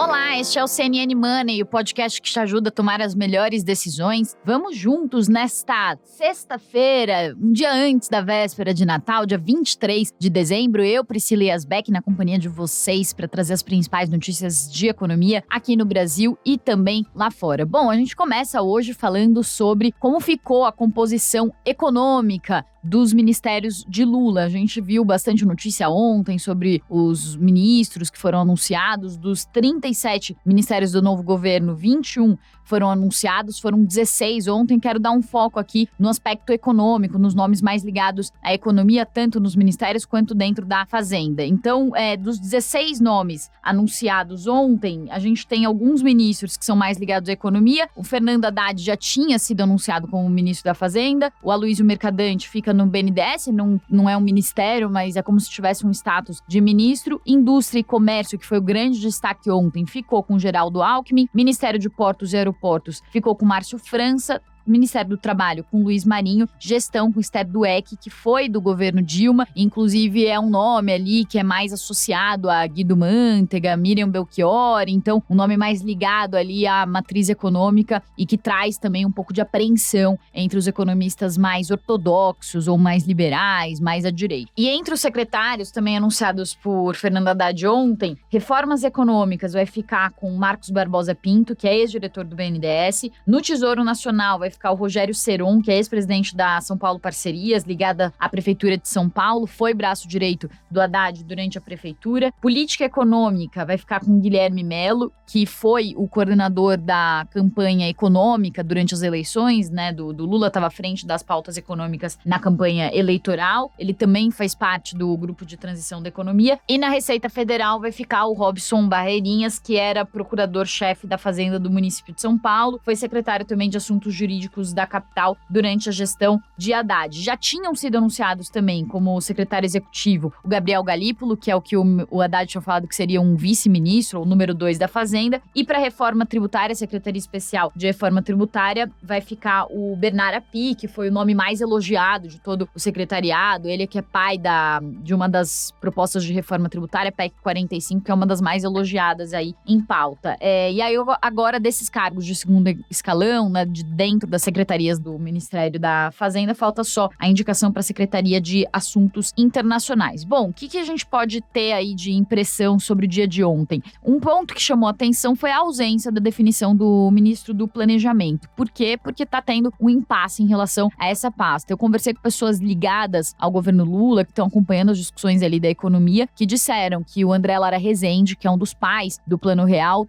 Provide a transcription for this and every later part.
Olá, este é o CNN Money, o podcast que te ajuda a tomar as melhores decisões. Vamos juntos nesta sexta-feira, um dia antes da véspera de Natal, dia 23 de dezembro. Eu, Priscila Yasbeck, na companhia de vocês para trazer as principais notícias de economia aqui no Brasil e também lá fora. Bom, a gente começa hoje falando sobre como ficou a composição econômica dos ministérios de Lula. A gente viu bastante notícia ontem sobre os ministros que foram anunciados. Dos 37 ministérios do novo governo, 21 foram anunciados, foram 16 ontem. Quero dar um foco aqui no aspecto econômico, nos nomes mais ligados à economia, tanto nos ministérios quanto dentro da Fazenda. Então, dos 16 nomes anunciados ontem, a gente tem alguns ministros que são mais ligados à economia. O Fernando Haddad já tinha sido anunciado como ministro da Fazenda. O Aloysio Mercadante fica no BNDES, não é um ministério, mas é como se tivesse um status de ministro. Indústria e Comércio, que foi o grande destaque ontem, ficou com Geraldo Alckmin. Ministério de Portos e Aeroportos ficou com Márcio França. Ministério do Trabalho com Luiz Marinho, Gestão com Esther Dweck, que foi do governo Dilma, inclusive é um nome ali que é mais associado a Guido Mantega, Miriam Belchior, então um nome mais ligado ali à matriz econômica e que traz também um pouco de apreensão entre os economistas mais ortodoxos ou mais liberais, mais à direita. E entre os secretários também anunciados por Fernando Haddad ontem, reformas econômicas vai ficar com Marcos Barbosa Pinto, que é ex-diretor do BNDES. No Tesouro Nacional vai ficar o Rogério Seron, que é ex-presidente da São Paulo Parcerias, ligada à Prefeitura de São Paulo, foi braço direito do Haddad durante a Prefeitura. Política Econômica vai ficar com Guilherme Melo, que foi o coordenador da campanha econômica durante as eleições, né, do Lula, estava à frente das pautas econômicas na campanha eleitoral. Ele também faz parte do grupo de transição da economia. E na Receita Federal vai ficar o Robson Barreirinhas, que era procurador-chefe da Fazenda do município de São Paulo, foi secretário também de Assuntos Jurídicos da capital durante a gestão de Haddad. Já tinham sido anunciados também como secretário executivo o Gabriel Galípolo, que é o que o Haddad tinha falado que seria um vice-ministro, ou número 2 da Fazenda. E para a reforma tributária, Secretaria Especial de Reforma Tributária, vai ficar o Bernard Api, que foi o nome mais elogiado de todo o secretariado. Ele que é pai de uma das propostas de reforma tributária, PEC 45, que é uma das mais elogiadas aí em pauta. E aí agora desses cargos de segundo escalão, né, de dentro das secretarias do Ministério da Fazenda, falta só a indicação para a Secretaria de Assuntos Internacionais. Bom, o que a gente pode ter aí de impressão sobre o dia de ontem? Um ponto que chamou a atenção foi a ausência da definição do ministro do Planejamento. Por quê? Porque está tendo um impasse em relação a essa pasta. Eu conversei com pessoas ligadas ao governo Lula, que estão acompanhando as discussões ali da economia, que disseram que o André Lara Rezende, que é um dos pais do Plano Real,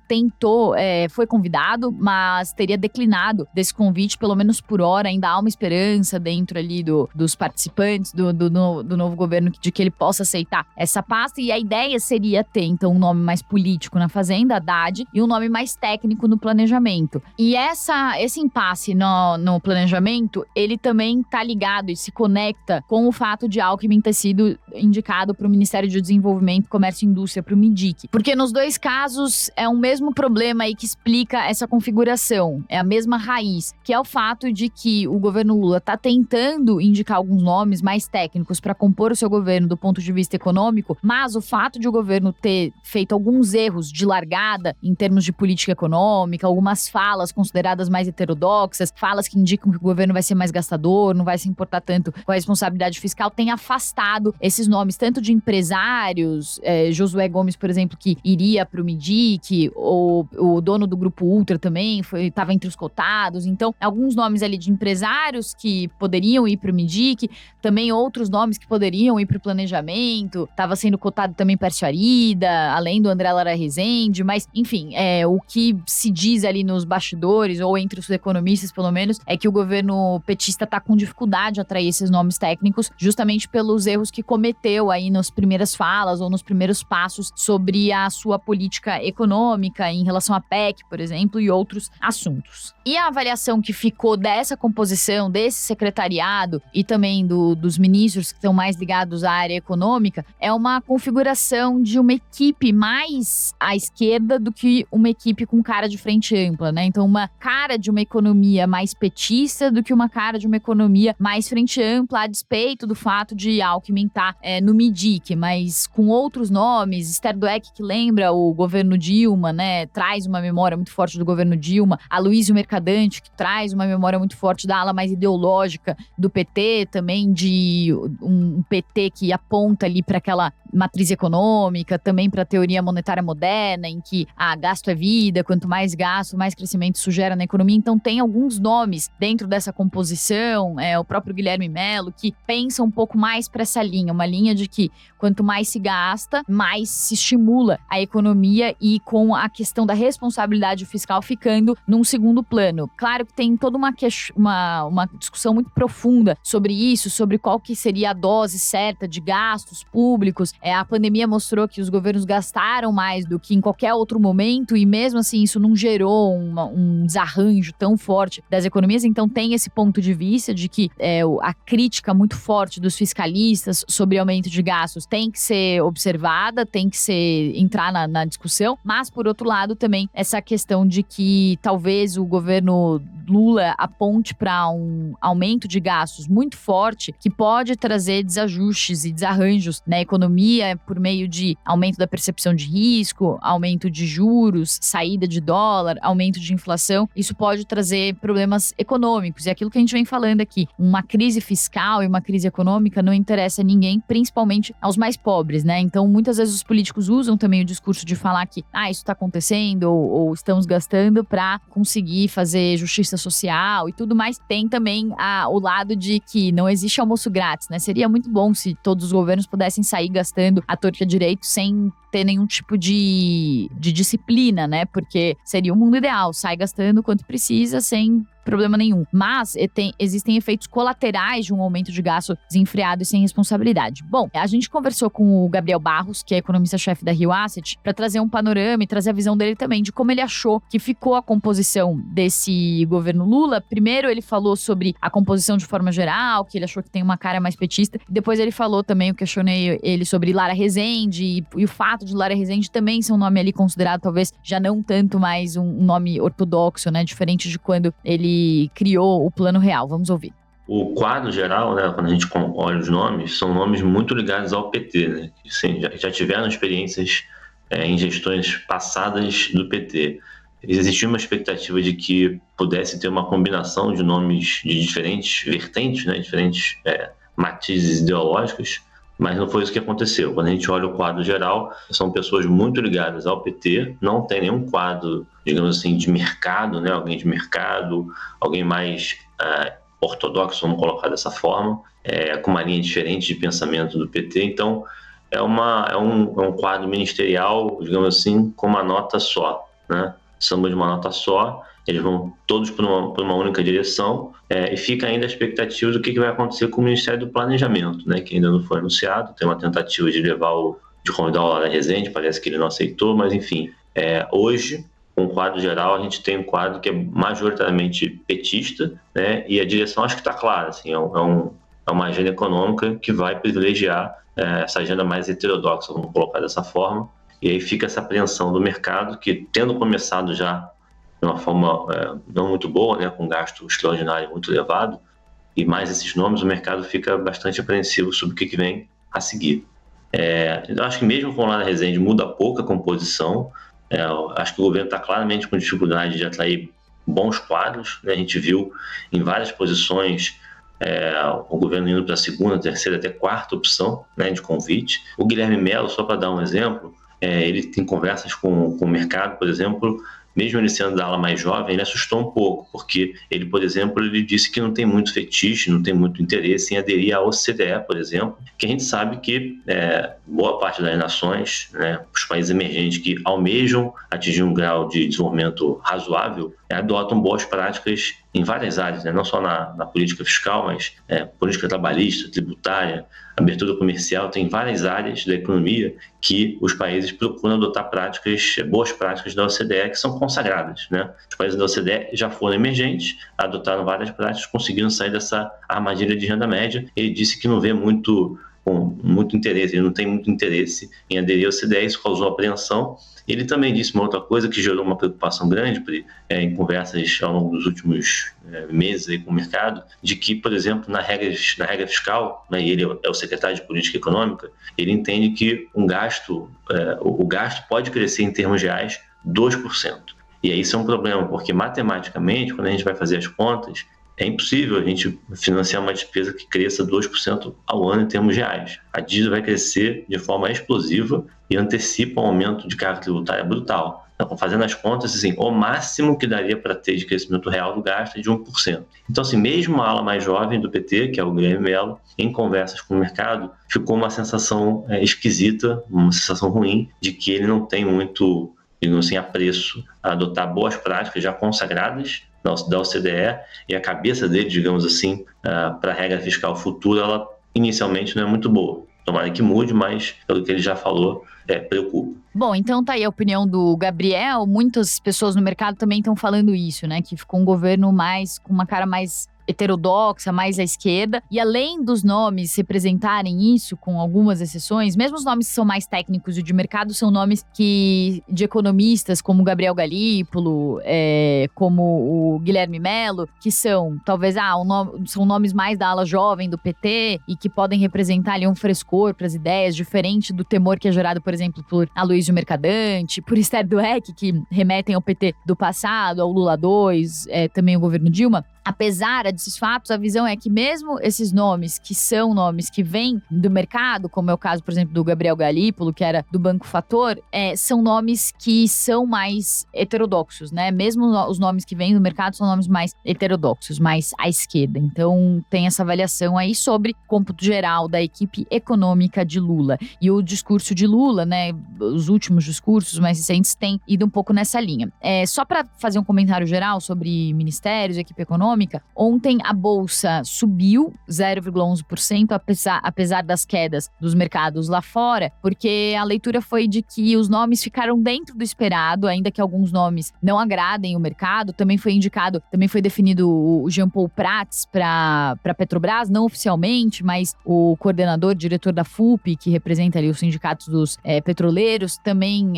foi convidado, mas teria declinado desse convite, pelo menos por hora. Ainda há uma esperança dentro ali dos participantes do novo governo de que ele possa aceitar essa pasta, e a ideia seria ter, então, um nome mais político na Fazenda, Haddad, e um nome mais técnico no planejamento. E esse impasse no planejamento, ele também tá ligado e se conecta com o fato de Alckmin ter sido indicado para o Ministério de Desenvolvimento, Comércio e Indústria, para o MIDIC. Porque nos dois casos é o mesmo problema aí que explica essa configuração, é a mesma raiz, que é o fato de que o governo Lula está tentando indicar alguns nomes mais técnicos para compor o seu governo do ponto de vista econômico, mas o fato de o governo ter feito alguns erros de largada em termos de política econômica, algumas falas consideradas mais heterodoxas, falas que indicam que o governo vai ser mais gastador, não vai se importar tanto com a responsabilidade fiscal, tem afastado esses nomes, tanto de empresários, Josué Gomes, por exemplo, que iria para o MIDIC, ou o dono do Grupo Ultra também estava entre os cotados. Então, alguns nomes ali de empresários que poderiam ir para o MIDIC, também outros nomes que poderiam ir para o planejamento, estava sendo cotado também Pércio Arida, além do André Lara Rezende, mas, enfim, o que se diz ali nos bastidores, ou entre os economistas, pelo menos, é que o governo petista está com dificuldade de atrair esses nomes técnicos, justamente pelos erros que cometeu aí nas primeiras falas ou nos primeiros passos sobre a sua política econômica em relação à PEC, por exemplo, e outros assuntos. E a avaliação que ficou dessa composição, desse secretariado e também dos ministros que estão mais ligados à área econômica, é uma configuração de uma equipe mais à esquerda do que uma equipe com cara de frente ampla, né? Então, uma cara de uma economia mais petista do que uma cara de uma economia mais frente ampla, a despeito do fato de Alckmin estar no MIDIC, mas com outros nomes, Esther Dweck, que lembra o governo Dilma, né, traz uma memória muito forte do governo Dilma, Aloysio Mercadante, que traz uma memória muito forte da ala mais ideológica do PT, também de um PT que aponta ali para aquela matriz econômica, também para a teoria monetária moderna, em que gasto é vida, quanto mais gasto, mais crescimento isso gera na economia. Então tem alguns nomes dentro dessa composição, o próprio Guilherme Mello, que pensa um pouco mais para essa linha, uma linha de que quanto mais se gasta, mais se estimula a economia e com a questão da responsabilidade fiscal ficando num segundo plano. Claro que tem toda uma discussão muito profunda sobre isso, sobre qual que seria a dose certa de gastos públicos. A pandemia mostrou que os governos gastaram mais do que em qualquer outro momento e mesmo assim isso não gerou um desarranjo tão forte das economias. Então tem esse ponto de vista de que a crítica muito forte dos fiscalistas sobre aumento de gastos tem que ser observada, tem que entrar na discussão, mas por outro lado também essa questão de que talvez o governo Lula aponte para um aumento de gastos muito forte que pode trazer desajustes e desarranjos na economia por meio de aumento da percepção de risco, aumento de juros, saída de dólar, aumento de inflação. Isso pode trazer problemas econômicos. E aquilo que a gente vem falando aqui, uma crise fiscal e uma crise econômica não interessa a ninguém, principalmente aos mais pobres, né? Então, muitas vezes os políticos usam também o discurso de falar que isso está acontecendo ou estamos gastando para conseguir fazer justiça social e tudo mais. Tem também o lado de que não existe almoço grátis, né? Seria muito bom se todos os governos pudessem sair gastando à torta e à direito sem ter nenhum tipo de disciplina, né? Porque seria o mundo ideal, sai gastando quanto precisa sem problema nenhum. Mas existem efeitos colaterais de um aumento de gasto desenfreado e sem responsabilidade. Bom, a gente conversou com o Gabriel Barros, que é economista-chefe da Rio Asset, para trazer um panorama e trazer a visão dele também de como ele achou que ficou a composição desse governo Lula. Primeiro ele falou sobre a composição de forma geral, que ele achou que tem uma cara mais petista. Depois ele falou também, eu questionei ele sobre Lara Rezende e o fato de Lara Rezende também ser um nome ali considerado talvez já não tanto mais um nome ortodoxo, né? Diferente de quando ele criou o Plano Real. Vamos ouvir. O quadro geral, né, quando a gente olha os nomes, são nomes muito ligados ao PT, né? Sim, já tiveram experiências em gestões passadas do PT. Existia uma expectativa de que pudesse ter uma combinação de nomes de diferentes vertentes, né, diferentes matizes ideológicos, mas não foi isso que aconteceu. Quando a gente olha o quadro geral, são pessoas muito ligadas ao PT, não tem nenhum quadro, digamos assim, de mercado, né? Alguém de mercado, alguém mais ortodoxo, vamos colocar dessa forma, com uma linha diferente de pensamento do PT. Então, é um quadro ministerial, digamos assim, com uma nota só, né? Samba de uma nota só, eles vão todos por uma única direção, e fica ainda a expectativa do que vai acontecer com o Ministério do Planejamento, né, que ainda não foi anunciado. Tem uma tentativa de convidar o Lara Rezende, parece que ele não aceitou, mas enfim, hoje, com o quadro geral, a gente tem um quadro que é majoritariamente petista, né, e a direção acho que está clara, assim, é uma agenda econômica que vai privilegiar essa agenda mais heterodoxa, vamos colocar dessa forma, e aí fica essa apreensão do mercado que, tendo começado já de uma forma não muito boa, né, com gasto extraordinário muito elevado, e mais esses nomes, o mercado fica bastante apreensivo sobre o que vem a seguir. Eu acho que mesmo com o Lara Rezende muda pouco a composição. Acho que o governo está claramente com dificuldade de atrair bons quadros, né? A gente viu em várias posições o governo indo para a segunda, terceira, até quarta opção, né, de convite. O Guilherme Mello, só para dar um exemplo, ele tem conversas com o mercado, por exemplo, mesmo ele sendo da ala mais jovem, ele assustou um pouco, porque ele, por exemplo, ele disse que não tem muito fetiche, não tem muito interesse em aderir à OCDE, por exemplo, que a gente sabe que boa parte das nações, né, os países emergentes que almejam atingir um grau de desenvolvimento razoável, adotam boas práticas em várias áreas, né, não só na política fiscal, mas política trabalhista, tributária, abertura comercial, tem várias áreas da economia que os países procuram adotar boas práticas da OCDE, que são consagradas, né? Os países da OCDE já foram emergentes, adotaram várias práticas, conseguiram sair dessa armadilha de renda média. Ele disse que não vê muito com muito interesse, ele não tem muito interesse em aderir ao CDE, isso causou apreensão. Ele também disse uma outra coisa que gerou uma preocupação grande em conversas ao longo dos últimos meses aí com o mercado, de que, por exemplo, na regra fiscal, né, e ele é o secretário de Política Econômica, ele entende que o gasto pode crescer em termos reais 2%. E aí isso é um problema, porque matematicamente, quando a gente vai fazer as contas, é impossível a gente financiar uma despesa que cresça 2% ao ano em termos reais. A dívida vai crescer de forma explosiva e antecipa um aumento de carga tributária brutal. Então, fazendo as contas, assim, o máximo que daria para ter de crescimento real do gasto é de 1%. Então, assim, mesmo a ala mais jovem do PT, que é o Guilherme Mello, em conversas com o mercado, ficou uma sensação esquisita, uma sensação ruim, de que ele não tem muito, digamos assim, apreço a adotar boas práticas já consagradas da OCDE, e a cabeça dele, digamos assim, para a regra fiscal futura, ela inicialmente não é muito boa. Tomara que mude, mas pelo que ele já falou, preocupa. Bom, então tá aí a opinião do Gabriel. Muitas pessoas no mercado também estão falando isso, né? Que ficou um governo com uma cara mais heterodoxa, mais à esquerda. E além dos nomes representarem isso, com algumas exceções, mesmo os nomes que são mais técnicos e de mercado são nomes de economistas, como Gabriel Galípolo, como o Guilherme Mello, que são, talvez, são nomes mais da ala jovem do PT e que podem representar ali um frescor para as ideias, diferente do temor que é gerado, por exemplo, por Aloysio Mercadante, por Esther Dweck, que remetem ao PT do passado, ao Lula II, também o governo Dilma. Apesar desses fatos, a visão é que mesmo esses nomes, que são nomes que vêm do mercado, como é o caso, por exemplo, do Gabriel Galípolo, que era do Banco Fator, são nomes que são mais heterodoxos, né? Mesmo os nomes que vêm do mercado são nomes mais heterodoxos, mais à esquerda. Então, tem essa avaliação aí sobre o cômputo geral da equipe econômica de Lula. E o discurso de Lula, né? Os últimos discursos mais recentes têm ido um pouco nessa linha. Só para fazer um comentário geral sobre ministérios, equipe econômica, ontem a Bolsa subiu 0,11%, apesar das quedas dos mercados lá fora, porque a leitura foi de que os nomes ficaram dentro do esperado, ainda que alguns nomes não agradem o mercado. Também foi definido o Jean Paul Prats para Petrobras, não oficialmente, mas o diretor da FUP, que representa ali os sindicatos dos petroleiros, também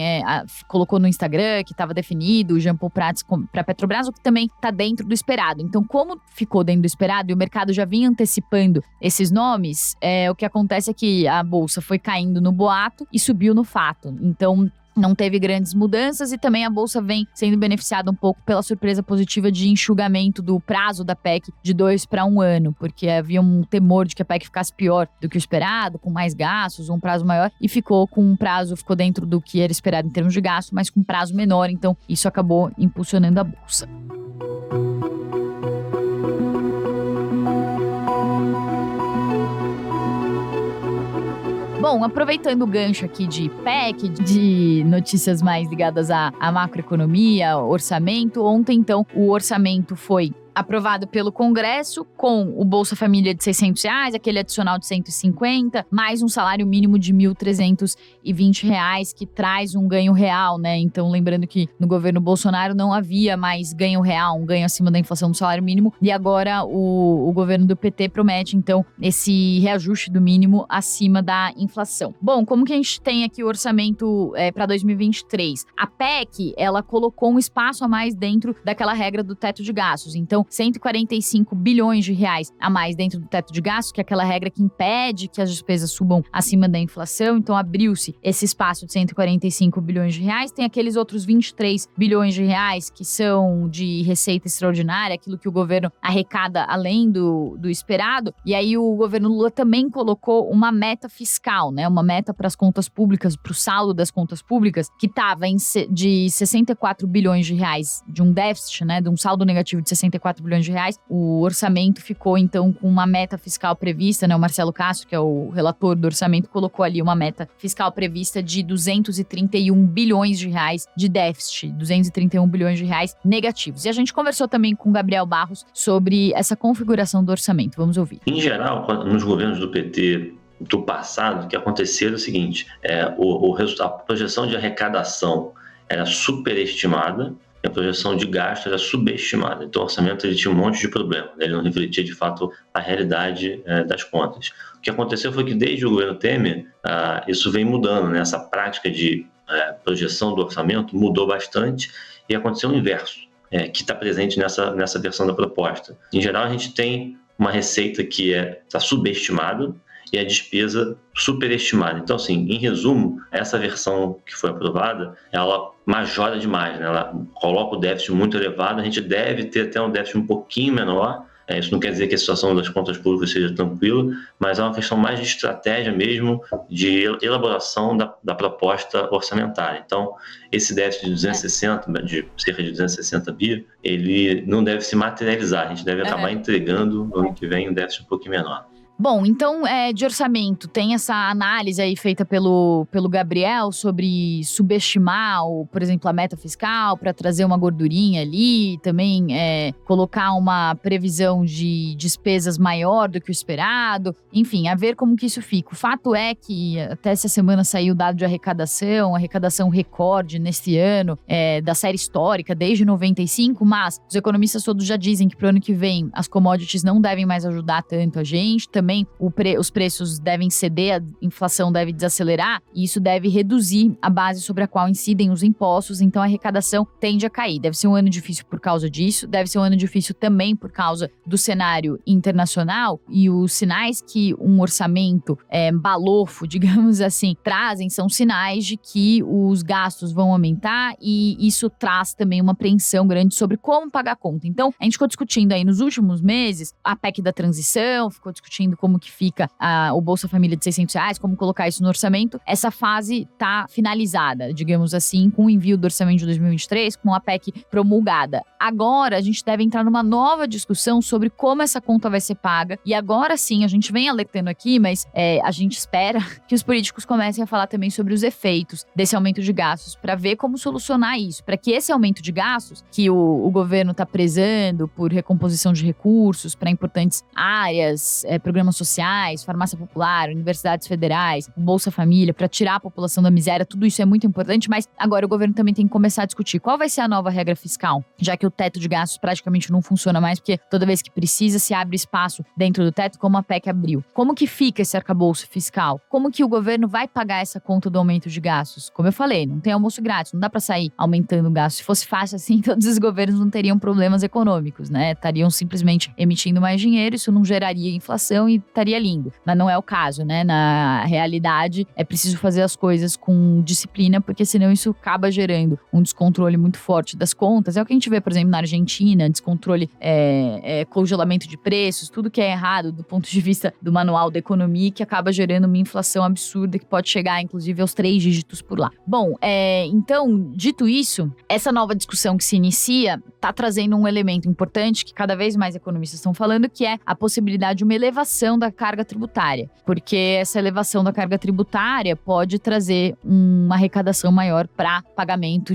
colocou no Instagram que estava definido o Jean Paul Prats para Petrobras, o que também está dentro do esperado. Então, como ficou dentro do esperado e o mercado já vinha antecipando esses nomes, o que acontece é que a Bolsa foi caindo no boato e subiu no fato. Então, não teve grandes mudanças e também a Bolsa vem sendo beneficiada um pouco pela surpresa positiva de enxugamento do prazo da PEC de 2 para 1 ano, porque havia um temor de que a PEC ficasse pior do que o esperado, com mais gastos, um prazo maior, e ficou dentro do que era esperado em termos de gasto, mas com prazo menor. Então, isso acabou impulsionando a Bolsa. Bom, aproveitando o gancho aqui de PEC, de notícias mais ligadas à macroeconomia, orçamento, ontem, então, o orçamento foi aprovado pelo Congresso com o Bolsa Família de R$600, aquele adicional de 150, mais um salário mínimo de R$1.320, que traz um ganho real, né? Então, lembrando que no governo Bolsonaro não havia mais ganho real, um ganho acima da inflação do salário mínimo, e agora o governo do PT promete, então, esse reajuste do mínimo acima da inflação. Bom, como que a gente tem aqui o orçamento para 2023? A PEC, ela colocou um espaço a mais dentro daquela regra do teto de gastos. Então, 145 bilhões de reais a mais dentro do teto de gastos, que é aquela regra que impede que as despesas subam acima da inflação. Então, abriu-se esse espaço de 145 bilhões de reais. Tem aqueles outros 23 bilhões de reais que são de receita extraordinária, aquilo que o governo arrecada além do esperado. E aí, o governo Lula também colocou uma meta fiscal, né? Uma meta para as contas públicas, para o saldo das contas públicas, que estava de 64 bilhões de reais, de um déficit, né? De um saldo negativo de 64 bilhões de reais. O orçamento ficou, então, com uma meta fiscal prevista, né? O Marcelo Castro, que é o relator do orçamento, colocou ali uma meta fiscal prevista de 231 bilhões de reais de déficit, 231 bilhões de reais negativos. E a gente conversou também com o Gabriel Barros sobre essa configuração do orçamento. Vamos ouvir. Em geral, nos governos do PT do passado, o que acontecia era o seguinte, a projeção de arrecadação era superestimada e a projeção de gasto era subestimada. Então o orçamento ele tinha um monte de problema, né? Ele não refletia de fato a realidade das contas. O que aconteceu foi que desde o governo Temer, isso vem mudando, né? Essa prática de projeção do orçamento mudou bastante e aconteceu o inverso, que está presente nessa versão da proposta. Em geral, a gente tem uma receita que está subestimada e a despesa superestimada. Então, assim, em resumo, essa versão que foi aprovada, ela majora demais, né? Ela coloca o déficit muito elevado, a gente deve ter até um déficit um pouquinho menor. Isso não quer dizer que a situação das contas públicas seja tranquila, mas é uma questão mais de estratégia mesmo, de elaboração da proposta orçamentária. Então, esse déficit de 260, de cerca de 260 bi, ele não deve se materializar, a gente deve acabar entregando no ano que vem um déficit um pouquinho menor. Bom, então, de orçamento, tem essa análise aí feita pelo Gabriel sobre subestimar, por exemplo, a meta fiscal para trazer uma gordurinha ali, também colocar uma previsão de despesas maior do que o esperado, enfim, a ver como que isso fica. O fato é que até essa semana saiu o dado de arrecadação recorde neste ano, da série histórica, desde 95, mas os economistas todos já dizem que para o ano que vem as commodities não devem mais ajudar tanto a gente, também os preços devem ceder, a inflação deve desacelerar e isso deve reduzir a base sobre a qual incidem os impostos, então a arrecadação tende a cair. Deve ser um ano difícil por causa disso, deve ser um ano difícil também por causa do cenário internacional e os sinais que um orçamento balofo, digamos assim, trazem são sinais de que os gastos vão aumentar e isso traz também uma apreensão grande sobre como pagar a conta. Então, a gente ficou discutindo aí nos últimos meses a PEC da transição, ficou discutindo como que fica o Bolsa Família de R$600, como colocar isso no orçamento. Essa fase está finalizada, digamos assim, com o envio do orçamento de 2023, com a PEC promulgada. Agora, a gente deve entrar numa nova discussão sobre como essa conta vai ser paga. E agora sim, a gente vem alertando aqui, mas a gente espera que os políticos comecem a falar também sobre os efeitos desse aumento de gastos, para ver como solucionar isso, para que esse aumento de gastos, que o governo está prezando por recomposição de recursos para importantes áreas, programas sociais, farmácia popular, universidades federais, Bolsa Família, para tirar a população da miséria, tudo isso é muito importante, mas agora o governo também tem que começar a discutir qual vai ser a nova regra fiscal, já que o teto de gastos praticamente não funciona mais, porque toda vez que precisa se abre espaço dentro do teto, como a PEC abriu. Como que fica esse arcabouço fiscal? Como que o governo vai pagar essa conta do aumento de gastos? Como eu falei, não tem almoço grátis, não dá para sair aumentando o gasto. Se fosse fácil assim, todos os governos não teriam problemas econômicos, né? Estariam simplesmente emitindo mais dinheiro, isso não geraria inflação e estaria lindo. Mas não é o caso, né? Na realidade, é preciso fazer as coisas com disciplina, porque senão isso acaba gerando um descontrole muito forte das contas. É o que a gente vê, por exemplo, na Argentina, descontrole, congelamento de preços, tudo que é errado do ponto de vista do manual da economia, que acaba gerando uma inflação absurda que pode chegar, inclusive, aos 3 dígitos por lá. Bom, então, dito isso, essa nova discussão que se inicia está trazendo um elemento importante que cada vez mais economistas estão falando, que é a possibilidade de uma elevação da carga tributária, porque essa elevação da carga tributária pode trazer uma arrecadação maior para pagamento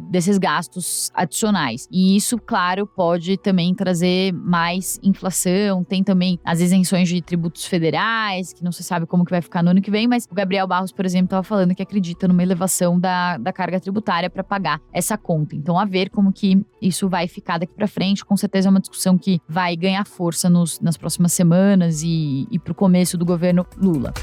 desses gastos adicionais. E isso, claro, pode também trazer mais inflação. Tem também as isenções de tributos federais, que não se sabe como que vai ficar no ano que vem, mas o Gabriel Barros, por exemplo, estava falando que acredita numa elevação da carga tributária para pagar essa conta. Então, a ver como que isso vai ficar daqui para frente. Com certeza é uma discussão que vai ganhar força nas próximas semanas e para o começo do governo Lula.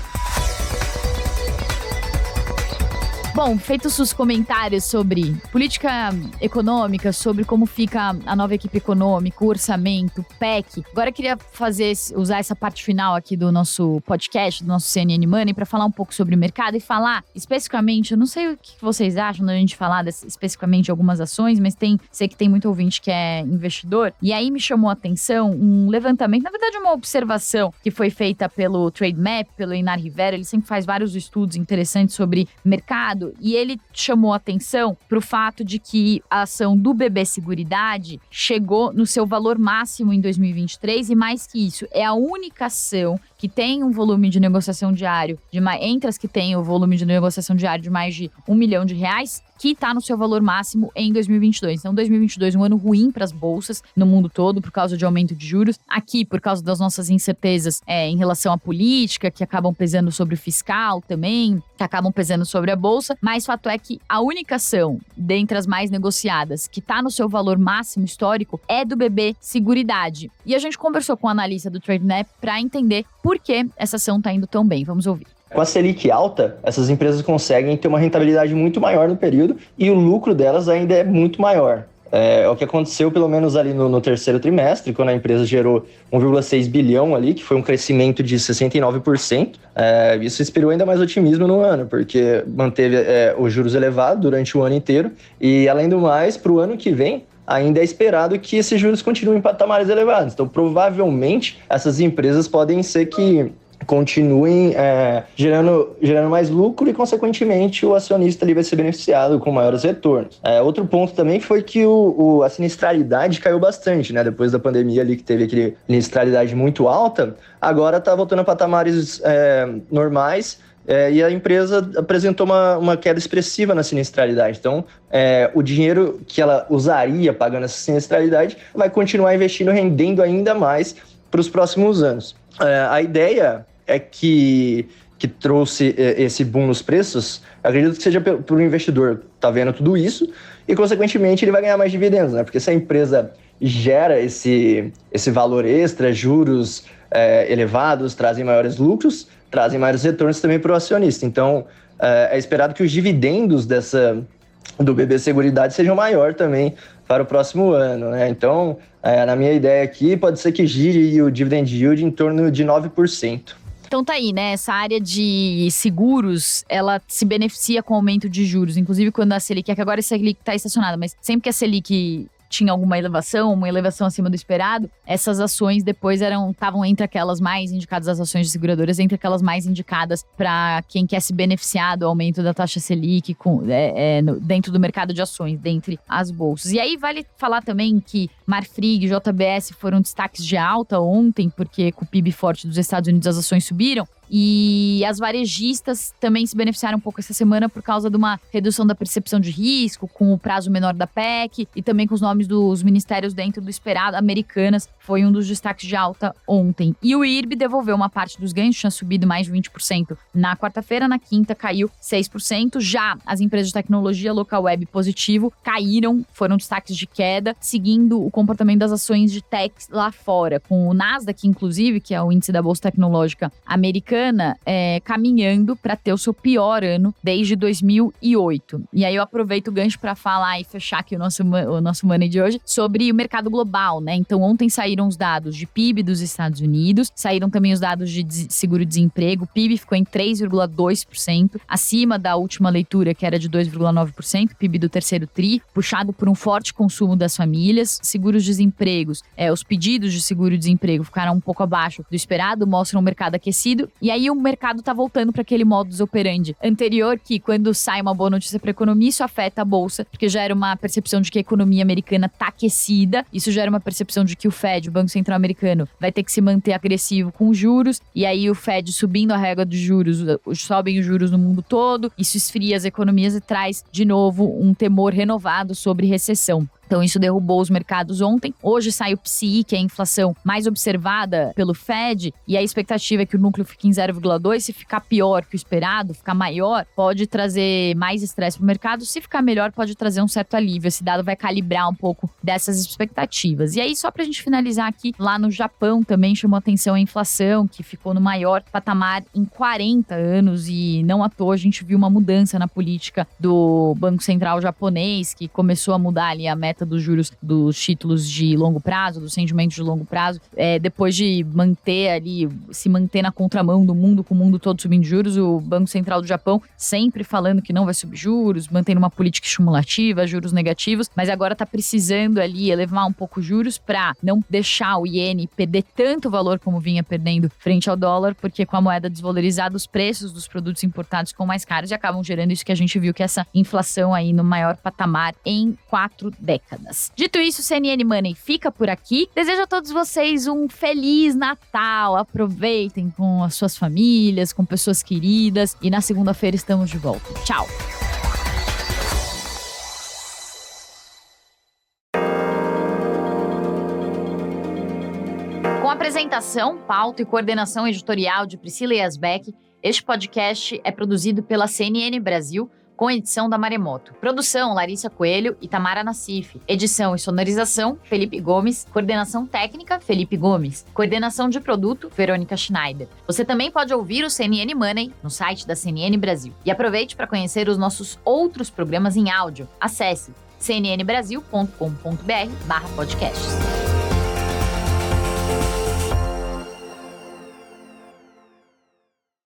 Bom, feitos os comentários sobre política econômica, sobre como fica a nova equipe econômica, o orçamento, PEC, agora eu queria usar essa parte final aqui do nosso podcast, do nosso CNN Money, para falar um pouco sobre o mercado e falar especificamente, eu não sei o que vocês acham da gente falar especificamente de algumas ações, mas sei que tem muito ouvinte que é investidor, e aí me chamou a atenção um levantamento, na verdade uma observação que foi feita pelo Trademap, pelo Einar Rivera, ele sempre faz vários estudos interessantes sobre mercado, e ele chamou a atenção para o fato de que a ação do BB Seguridade chegou no seu valor máximo em 2023 e mais que isso, é a única ação que tem um volume de negociação diário, entre as que tem o volume de negociação diário de mais de R$1 milhão, que está no seu valor máximo em 2022. Então, 2022 é um ano ruim para as bolsas no mundo todo por causa de aumento de juros. Aqui, por causa das nossas incertezas em relação à política, que acabam pesando sobre o fiscal também, que acabam pesando sobre a bolsa. Mas fato é que a única ação, dentre as mais negociadas, que está no seu valor máximo histórico, é do BB Seguridade. E a gente conversou com o analista do TradeNet para entender por que essa ação está indo tão bem. Vamos ouvir. Com a Selic alta, essas empresas conseguem ter uma rentabilidade muito maior no período e o lucro delas ainda é muito maior. É o que aconteceu pelo menos ali no terceiro trimestre, quando a empresa gerou 1,6 bilhão ali, que foi um crescimento de 69%. Isso inspirou ainda mais otimismo no ano, porque manteve os juros elevados durante o ano inteiro e, além do mais, para o ano que vem, ainda é esperado que esses juros continuem em patamares elevados. Então, provavelmente, essas empresas podem ser que continuem gerando mais lucro e, consequentemente, o acionista ali vai ser beneficiado com maiores retornos. Outro ponto também foi que a sinistralidade caiu bastante, né? Depois da pandemia ali, que teve aquele sinistralidade muito alta, agora está voltando a patamares normais. E a empresa apresentou uma queda expressiva na sinistralidade. Então, o dinheiro que ela usaria pagando essa sinistralidade vai continuar investindo, rendendo ainda mais para os próximos anos. A ideia é que trouxe esse boom nos preços, acredito que seja para o investidor tá vendo tudo isso e, consequentemente, ele vai ganhar mais dividendos, né? Porque se a empresa gera esse valor extra, juros elevados, trazem maiores lucros, trazem maiores retornos também para o acionista. Então, é esperado que os dividendos do BB Seguridade sejam maior também para o próximo ano, né? Então, na minha ideia aqui, pode ser que gire o dividend yield em torno de 9%. Então tá aí, né? Essa área de seguros, ela se beneficia com o aumento de juros. Inclusive, quando a Selic, que agora a Selic tá estacionada, mas sempre que a Selic tinha alguma elevação, uma elevação acima do esperado, essas ações depois estavam entre aquelas mais indicadas, as ações de seguradoras, entre aquelas mais indicadas para quem quer se beneficiar do aumento da taxa Selic dentro do mercado de ações, dentre as bolsas. E aí vale falar também que Marfrig e JBS foram destaques de alta ontem, porque com o PIB forte dos Estados Unidos as ações subiram. E as varejistas também se beneficiaram um pouco essa semana por causa de uma redução da percepção de risco, com o prazo menor da PEC e também com os nomes dos ministérios dentro do esperado. Americanas foi um dos destaques de alta ontem. E o IRB devolveu uma parte dos ganhos, tinha subido mais de 20% na quarta-feira, na quinta caiu 6%. Já as empresas de tecnologia, local web positivo, caíram, foram destaques de queda, seguindo o comportamento das ações de tech lá fora, com o Nasdaq, inclusive, que é o índice da Bolsa Tecnológica americana, caminhando para ter o seu pior ano desde 2008. E aí eu aproveito o gancho para falar e fechar aqui o nosso Money de hoje sobre o mercado global, né? Então ontem saíram os dados de PIB dos Estados Unidos, saíram também os dados de seguro-desemprego, o PIB ficou em 3,2%, acima da última leitura, que era de 2,9%, PIB do terceiro TRI, puxado por um forte consumo das famílias. Seguros-desempregos, os pedidos de seguro-desemprego ficaram um pouco abaixo do esperado, mostram um mercado aquecido. E aí o mercado tá voltando para aquele modus operandi anterior, que quando sai uma boa notícia para a economia, isso afeta a bolsa, porque gera uma percepção de que a economia americana tá aquecida, isso gera uma percepção de que o Fed, o Banco Central Americano, vai ter que se manter agressivo com os juros, e aí o Fed subindo a régua dos juros, sobem os juros no mundo todo, isso esfria as economias e traz de novo um temor renovado sobre recessão. Então isso derrubou os mercados ontem. Hoje sai o PCI, que é a inflação mais observada pelo Fed, e a expectativa é que o núcleo fique em 0,2. Se ficar pior que o esperado, ficar maior, pode trazer mais estresse para o mercado. Se ficar melhor, pode trazer um certo alívio. Esse dado vai calibrar um pouco dessas expectativas. E aí, só para a gente finalizar aqui, lá no Japão também chamou atenção a inflação, que ficou no maior patamar em 40 anos, e não à toa a gente viu uma mudança na política do Banco Central japonês, que começou a mudar ali a meta dos juros dos títulos de longo prazo, dos rendimentos de longo prazo, depois de se manter na contramão do mundo, com o mundo todo subindo juros, o Banco Central do Japão sempre falando que não vai subir juros, mantendo uma política estimulativa, juros negativos, mas agora está precisando ali elevar um pouco os juros para não deixar o iene perder tanto valor como vinha perdendo frente ao dólar, porque com a moeda desvalorizada, os preços dos produtos importados ficam mais caros e acabam gerando isso que a gente viu, que é essa inflação aí no maior patamar em 4 décadas. décadas. Dito isso, CNN Money fica por aqui. Desejo a todos vocês um Feliz Natal. Aproveitem com as suas famílias, com pessoas queridas. E na segunda-feira estamos de volta. Tchau! Com apresentação, pauta e coordenação editorial de Priscila Yasbeck, este podcast é produzido pela CNN Brasil, com edição da Maremoto. Produção, Larissa Coelho e Tamara Nassif. Edição e sonorização, Felipe Gomes. Coordenação técnica, Felipe Gomes. Coordenação de produto, Verônica Schneider. Você também pode ouvir o CNN Money no site da CNN Brasil. E aproveite para conhecer os nossos outros programas em áudio. Acesse cnnbrasil.com.br/podcasts.